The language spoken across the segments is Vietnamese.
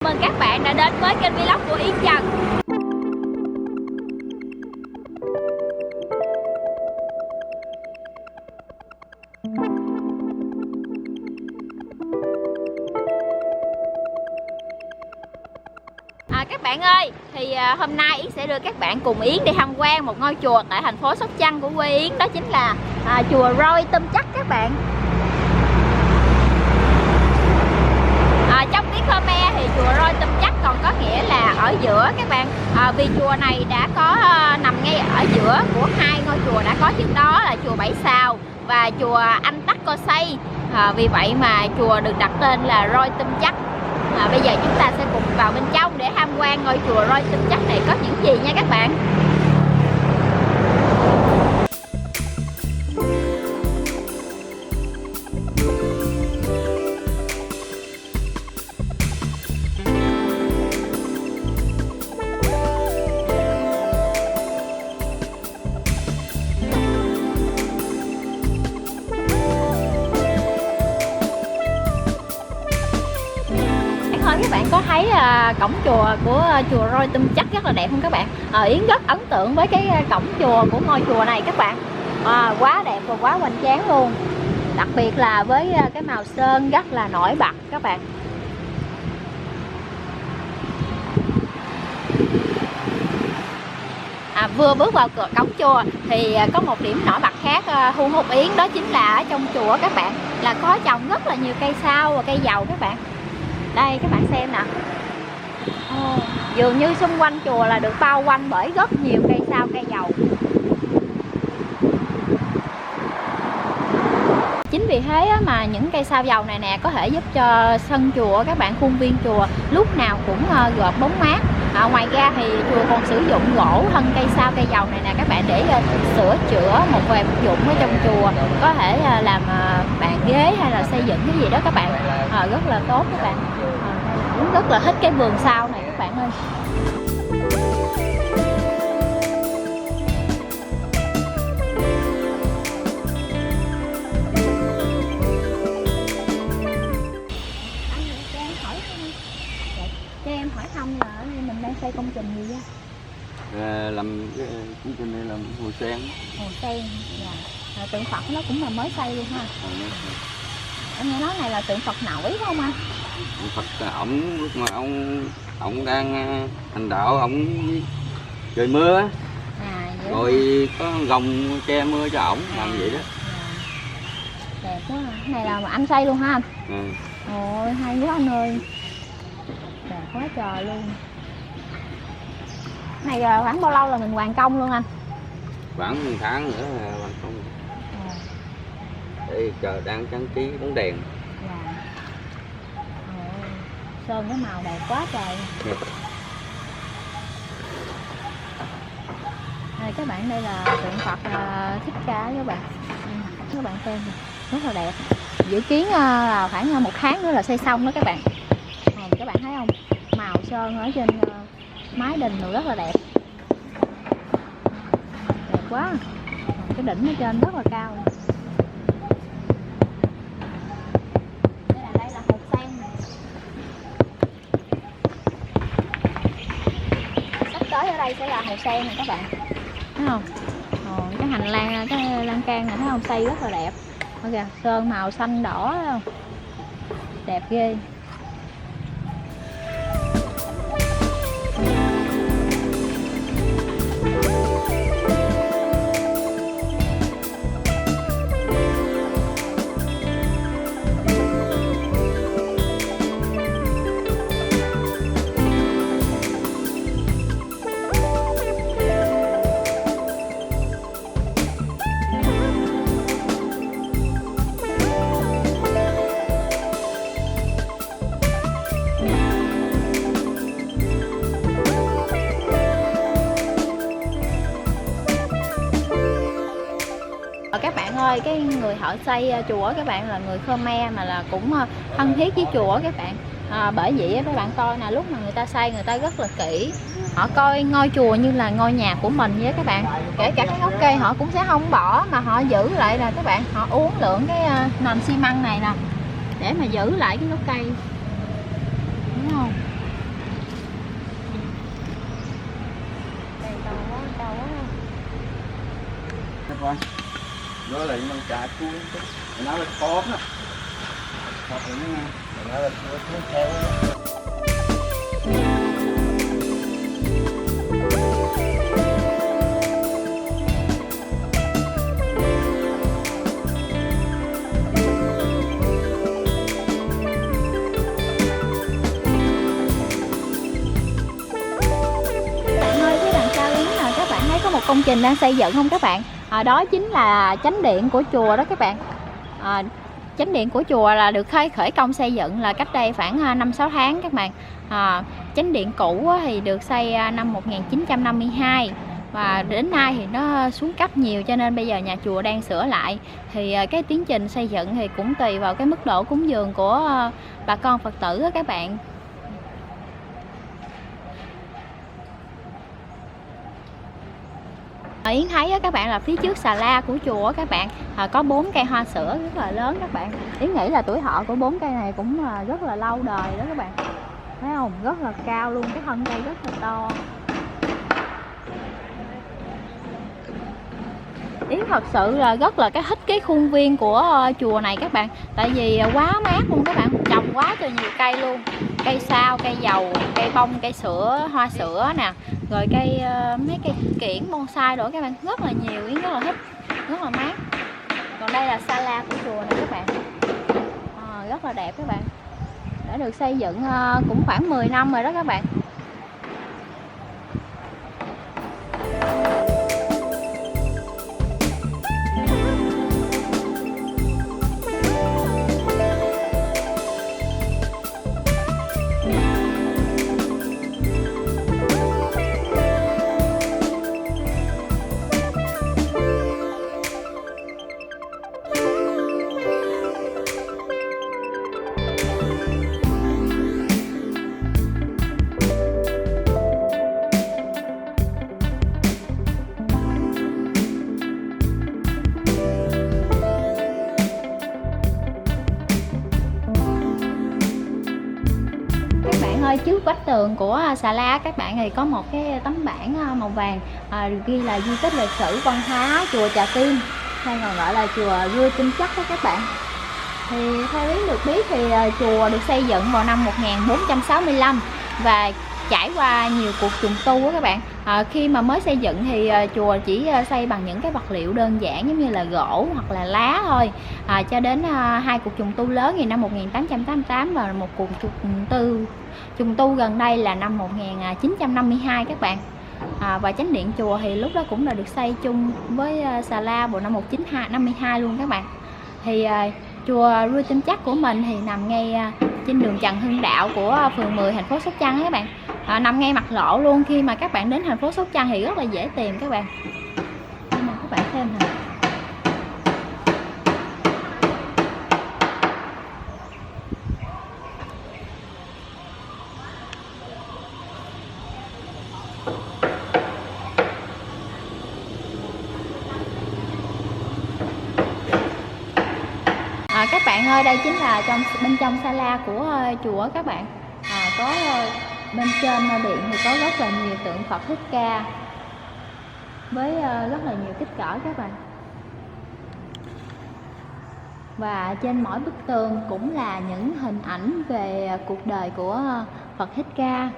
Mừng các bạn đã đến với kênh vlog của Yến Trần. Các bạn ơi, thì hôm nay Yến sẽ đưa các bạn cùng Yến đi tham quan một ngôi chùa tại thành phố Sóc Trăng của quê Yến. Đó chính là chùa Roi Tâm Chắc các bạn. Trong tiếng Khmer thì chùa Roi Tâm Chắc còn có nghĩa là ở giữa các bạn, vì chùa này đã có nằm ngay ở giữa của hai ngôi chùa đã có trước đó là chùa Bảy Sao và chùa Anh Tắc Cô Xây. Vì vậy mà chùa được đặt tên là Roi Tâm Chắc. Bây giờ chúng ta sẽ cùng vào bên trong để tham quan ngôi chùa Roi Tâm Chắc này có những gì nha các bạn. Các bạn có thấy cổng chùa của chùa Roi Tâm Chắc rất là đẹp không các bạn? Yến rất ấn tượng với cái cổng chùa của ngôi chùa này các bạn. Quá đẹp và quá hoành tráng luôn. Đặc biệt là với cái màu sơn rất là nổi bật các bạn. Vừa bước vào cửa cổng chùa thì có một điểm nổi bật khác thu hút Yến, đó chính là ở trong chùa các bạn là có trồng rất là nhiều cây sao và cây dầu các bạn. Đây các bạn xem nè, dường như xung quanh chùa là được bao quanh bởi rất nhiều cây sao cây dầu. Chính vì thế mà những cây sao dầu này nè có thể giúp cho sân chùa các bạn, khuôn viên chùa lúc nào cũng gợp bóng mát. Ngoài ra thì chùa còn sử dụng gỗ thân cây sao cây dầu này nè các bạn để sửa chữa một vài vật dụng ở trong chùa, có thể làm bàn ghế hay là xây dựng cái gì đó các bạn, rất là tốt các bạn. Cũng rất là thích cái vườn sao này các bạn ơi. Cho em hỏi thăm là mình đang xây công trình gì á? Làm cái công trình này làm hồ sen. Hồ sen, dạ. Tượng Phật nó cũng là mới xây luôn ha. Em nghe nói này là tượng Phật nổi phải không anh? Phật ổng lúc mà ổng đang hành đạo, ổng trời mưa rồi có gồng che mưa cho ổng làm vậy đó. Đẹp quá. Cái này là mà anh xây luôn ha anh? Ôi hay quá anh ơi, đẹp quá trời luôn. Cái này khoảng bao lâu là mình hoàn công luôn anh? Khoảng 1 tháng nữa là hoàn công. Đây chờ đang trang trí bóng đèn. Dạ. Sơn cái màu đẹp quá trời. Đây các bạn, đây là tượng Phật Thích Ca các bạn. Các bạn xem rất là đẹp. Dự kiến là khoảng 1 tháng nữa là xây xong đó các bạn. Các bạn thấy không? Màu sơn ở trên mái đình rất là đẹp. Đẹp quá. Cái đỉnh ở trên rất là cao. Đây là hồ sen này. Sắp tới ở đây sẽ là hồ sen này các bạn. Thấy không? Cái hành lang, cái lan can này thấy không? Xây rất là đẹp. Okay, sơn màu xanh đỏ thấy không? Đẹp ghê. Các bạn ơi, cái người thợ xây chùa các bạn là người Khmer mà là cũng thân thiết với chùa các bạn. Bởi vậy các bạn coi nè, lúc mà người ta xây người ta rất là kỹ. Họ coi ngôi chùa như là ngôi nhà của mình vậy các bạn. Kể cả cái gốc cây họ cũng sẽ không bỏ mà họ giữ lại là các bạn, họ uốn lượn cái nền xi măng này nè để mà giữ lại cái gốc cây. Đúng không? khoan đó là nó trà chuối nó là khó đó hoặc là nó là chuối theo có một công trình đang xây dựng không các bạn? Đó chính là chánh điện của chùa đó các bạn. Chánh điện của chùa là được khởi công xây dựng là cách đây khoảng 5-6 tháng các bạn. Chánh điện cũ thì được xây năm 1952 và đến nay thì nó xuống cấp nhiều, cho nên bây giờ nhà chùa đang sửa lại. Thì cái tiến trình xây dựng thì cũng tùy vào cái mức độ cúng dường của bà con Phật tử đó các bạn. Yến thấy các bạn là phía trước xà la của chùa các bạn có 4 cây hoa sữa rất là lớn các bạn. Yến nghĩ là tuổi thọ của 4 cây này cũng rất là lâu đời đó các bạn. Thấy không? Rất là cao luôn, cái thân cây rất là to. Yến thật sự là rất là thích cái khuôn viên của chùa này các bạn. Tại vì quá mát luôn các bạn, trồng quá trời nhiều cây luôn. Cây sao, cây dầu, cây bông, cây sữa, hoa sữa nè. Rồi cây mấy cây kiển bonsai rồi các bạn, rất là nhiều. Yến rất là thích, rất là mát. Còn đây là sala của chùa này các bạn. Rất là đẹp các bạn. Đã được xây dựng cũng khoảng 10 năm rồi đó các bạn. Trước vách tường của xà la các bạn thì có một cái tấm bảng màu vàng ghi là di tích lịch sử văn hóa chùa Trà Tiên, hay còn gọi là chùa Rua Tinh Chắc đó các bạn. Thì theo Yến được biết thì chùa được xây dựng vào năm 1465 và trải qua nhiều cuộc trùng tu đó các bạn. Khi mà mới xây dựng thì chùa chỉ xây bằng những cái vật liệu đơn giản giống như là gỗ hoặc là lá thôi. Cho đến 2 cuộc trùng tu lớn thì năm 1888 và một cuộc trùng tu gần đây là năm 1952 các bạn. Và chánh điện chùa thì lúc đó cũng là được xây chung với xà la vào năm 1952 luôn các bạn. Thì chùa Rua Tinh Chắc của mình thì nằm ngay trên đường Trần Hưng Đạo của phường 10 thành phố Sóc Trăng các bạn. Nằm ngay mặt lộ luôn, khi mà các bạn đến thành phố Sóc Trăng thì rất là dễ tìm các bạn. Nhưng mà các bạn xem nè. Các bạn ơi, đây chính là bên trong sala của chùa các bạn. Có bên trên điện thì có rất là nhiều tượng Phật Thích Ca với rất là nhiều kích cỡ các bạn. Và trên mỗi bức tường cũng là những hình ảnh về cuộc đời của Phật Thích Ca.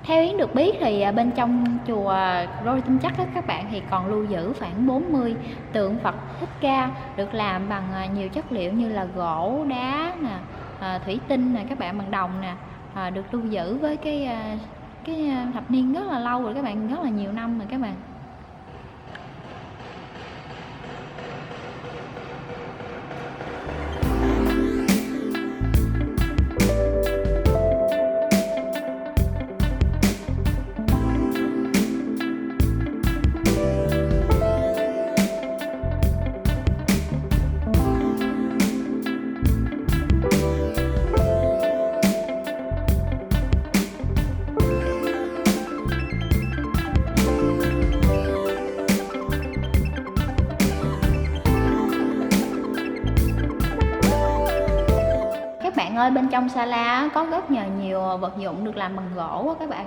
Theo Yến được biết thì bên trong chùa Rua Tinh Chắc các bạn thì còn lưu giữ khoảng 40 tượng Phật Thích Ca được làm bằng nhiều chất liệu như là gỗ, đá nè, thủy tinh nè các bạn, bằng đồng nè, được lưu giữ với cái thập niên rất là lâu rồi các bạn, rất là nhiều năm rồi các bạn. ơi, bên trong sala có rất nhiều vật dụng được làm bằng gỗ các bạn.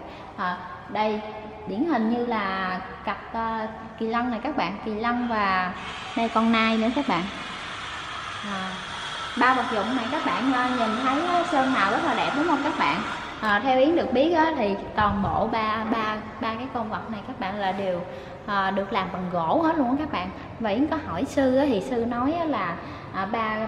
Đây điển hình như là cặp kỳ lân này các bạn, kỳ lân và đây con nai nữa các bạn. Ba vật dụng này các bạn nhìn thấy sơn màu rất là đẹp đúng không các bạn? Theo Yến được biết thì toàn bộ ba cái con vật này các bạn là đều được làm bằng gỗ hết luôn các bạn. Và Yến có hỏi sư thì sư nói là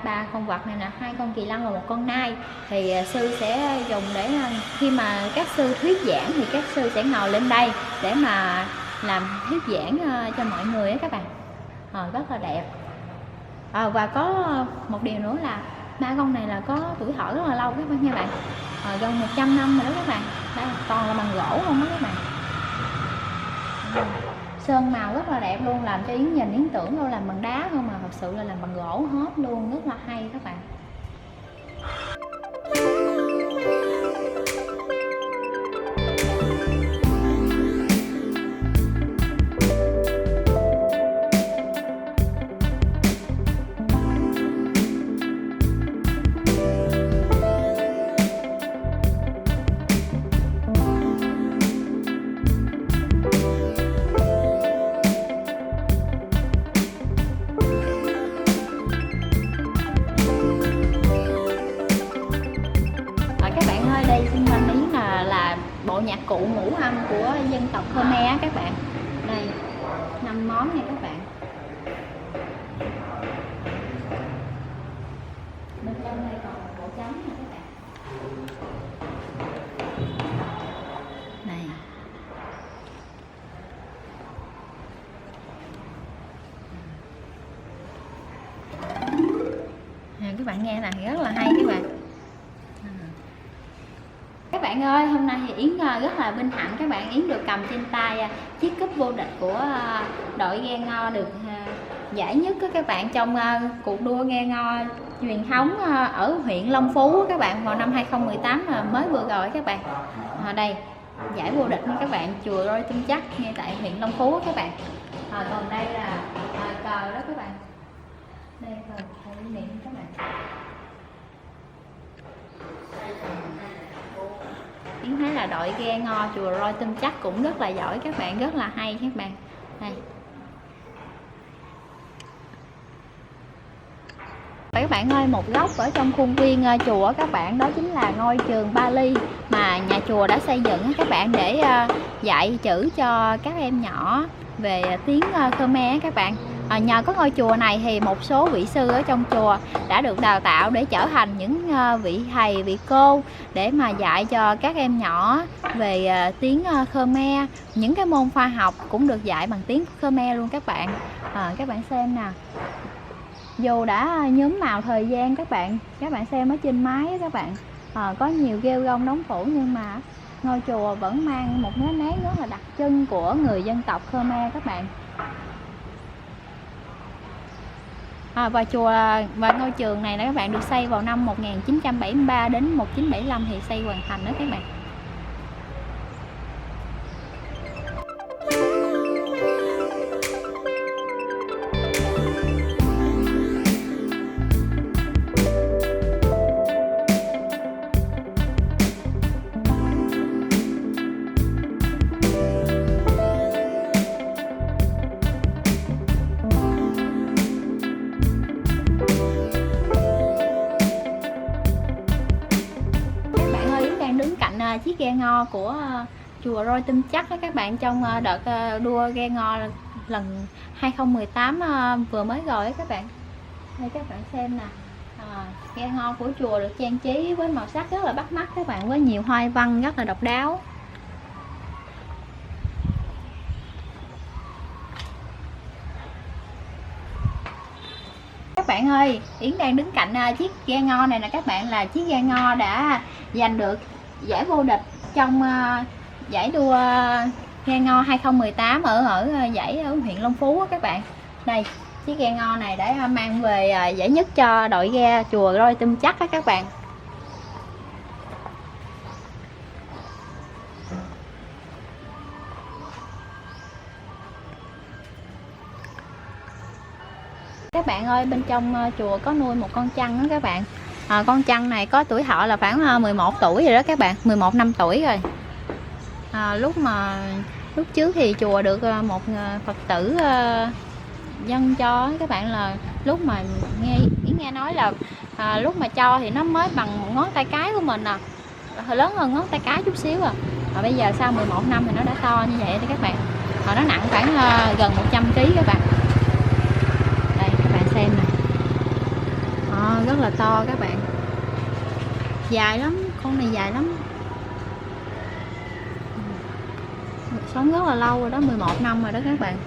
ba con vật này là 2 con kỳ lân và 1 con nai, thì sư sẽ dùng để khi mà các sư thuyết giảng thì các sư sẽ ngồi lên đây để mà làm thuyết giảng cho mọi người á các bạn. Rất là đẹp. Và có một điều nữa là 3 con này là có tuổi thọ rất là lâu các bạn nha bạn, gần 100 năm rồi đó các bạn. Đây toàn là bằng gỗ không đó các bạn. Sơn màu rất là đẹp luôn, làm cho Yến nhìn Yến tưởng đâu làm bằng đá không mà thật sự là làm bằng gỗ hết luôn, rất là hay các bạn. Đây xung quanh Yến là bộ nhạc cụ ngũ âm của dân tộc Khmer các bạn. Đây 5 món nha các bạn. Bên trong đây còn một bộ trống nha các bạn. Này. Các bạn nghe này rất là hay các bạn. Các bạn ơi, hôm nay thì Yến rất là vinh hạnh các bạn. Yến được cầm trên tay chiếc cúp vô địch của đội ghe ngò được giải nhất các bạn trong cuộc đua ghe ngò truyền thống ở huyện Long Phú các bạn vào năm 2018 mới vừa rồi các bạn. Đây giải vô địch nha các bạn, chùa Roi Tum Chắc ngay tại huyện Long Phú các bạn. Còn đây là cờ đó các bạn. Đây cờ kỷ niệm các bạn. Yến thấy là đội ghe ngò chùa Roi Tum Chắc cũng rất là giỏi các bạn, rất là hay các bạn. Đây. Các bạn ơi, một góc ở trong khuôn viên chùa các bạn, đó chính là ngôi trường Bali mà nhà chùa đã xây dựng các bạn để dạy chữ cho các em nhỏ về tiếng Khmer các bạn. Nhờ có ngôi chùa này thì một số vị sư ở trong chùa đã được đào tạo để trở thành những vị thầy, vị cô để mà dạy cho các em nhỏ về tiếng Khmer. Những cái môn khoa học cũng được dạy bằng tiếng Khmer luôn các bạn. Các bạn xem nè, dù đã nhuốm màu thời gian các bạn xem ở trên mái các bạn, có nhiều ghêu gông đóng phủ nhưng mà ngôi chùa vẫn mang một cái nét rất là đặc trưng của người dân tộc Khmer các bạn. Và ngôi trường này các bạn được xây vào năm 1973 đến 1975 thì xây hoàn thành đó các bạn. Chiếc ghe ngò của chùa Roi Tum Chắc đó các bạn, trong đợt đua ghe ngò lần 2018 vừa mới rồi đó các bạn. Đây các bạn xem nè, ghe ngò của chùa được trang trí với màu sắc rất là bắt mắt các bạn, với nhiều hoa văn rất là độc đáo. Các bạn ơi, Yến đang đứng cạnh chiếc ghe ngò này nè các bạn, là chiếc ghe ngò đã giành được giải vô địch trong giải đua ghe ngò 2018 ở giải ở huyện Long Phú đó các bạn. Đây, chiếc ghe ngò này đã mang về giải nhất cho đội ghe chùa Roi Tum Chắc đó các bạn. Các bạn ơi, bên trong chùa có nuôi một con trăn đó các bạn. Con trăn này có tuổi thọ là khoảng 11 tuổi rồi đó các bạn, 11 năm tuổi rồi. Lúc trước thì chùa được một Phật tử dâng cho các bạn, là lúc mà nghe nói là lúc mà cho thì nó mới bằng một ngón tay cái của mình lớn hơn ngón tay cái chút xíu mà bây giờ sau 11 năm thì nó đã to như vậy đó các bạn. Nó nặng khoảng gần 100 kg các bạn. Đây các bạn xem nè, rất là to các bạn, dài lắm, con này dài lắm, sống rất là lâu rồi đó, 11 năm rồi đó các bạn.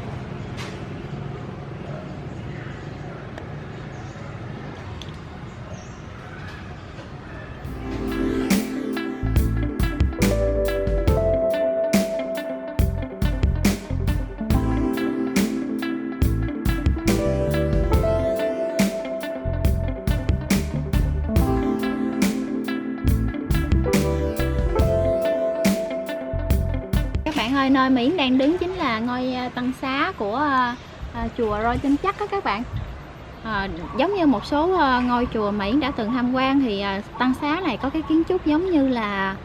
Nơi mà Yến đang đứng chính là ngôi tăng xá của chùa Roi Chân Chắc đó các bạn. Giống như một số ngôi chùa mà Yến đã từng tham quan thì tăng xá này có cái kiến trúc giống như là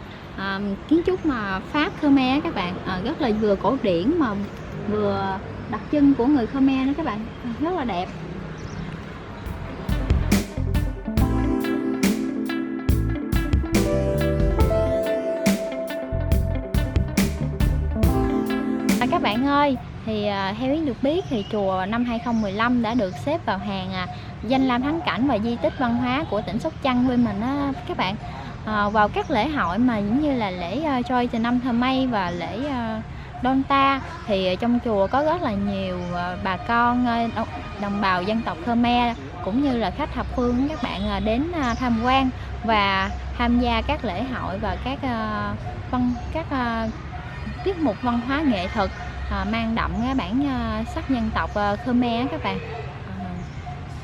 kiến trúc mà Pháp Khmer các bạn, rất là vừa cổ điển mà vừa đặc trưng của người Khmer nữa các bạn, rất là đẹp. Các bạn ơi, thì theo Yến được biết thì chùa năm 2015 đã được xếp vào hàng danh lam thắng cảnh và di tích văn hóa của tỉnh Sóc Trăng bên mình á các bạn. Vào các lễ hội mà giống như là lễ Choi Từ Năm Thơ Mây và lễ Đôn Ta thì trong chùa có rất là nhiều bà con đồng bào dân tộc Khmer cũng như là khách thập phương các bạn đến tham quan và tham gia các lễ hội và các tiết mục văn hóa nghệ thuật mang đậm cái bản sắc dân tộc Khmer các bạn.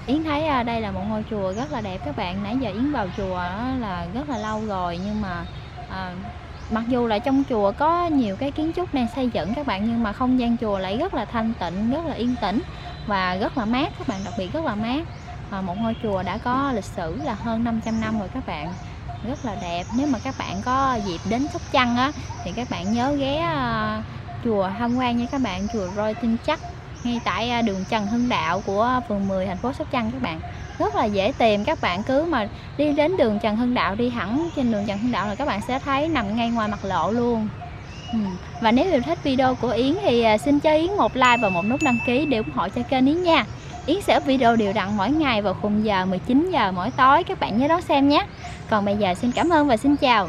Yến thấy đây là một ngôi chùa rất là đẹp các bạn. Nãy giờ Yến vào chùa là rất là lâu rồi, nhưng mà mặc dù là trong chùa có nhiều cái kiến trúc đang xây dựng các bạn, nhưng mà không gian chùa lại rất là thanh tịnh, rất là yên tĩnh và rất là mát các bạn, đặc biệt rất là mát. Một ngôi chùa đã có lịch sử là hơn 500 năm rồi các bạn, rất là đẹp. Nếu mà các bạn có dịp đến Sóc Trăng á thì các bạn nhớ ghé chùa tham quan nha các bạn, chùa Roi Chân Chắc ngay tại đường Trần Hưng Đạo của phường 10 thành phố Sóc Trăng các bạn. Rất là dễ tìm, các bạn cứ mà đi đến đường Trần Hưng Đạo, đi thẳng trên đường Trần Hưng Đạo là các bạn sẽ thấy nằm ngay ngoài mặt lộ luôn. Và nếu yêu thích video của Yến thì xin cho Yến một like và một nút đăng ký để ủng hộ cho kênh Yến nha. Yến sẽ up video đều đặn mỗi ngày vào khung giờ 19 giờ mỗi tối, các bạn nhớ đón xem nhé. Còn bây giờ xin cảm ơn và xin chào.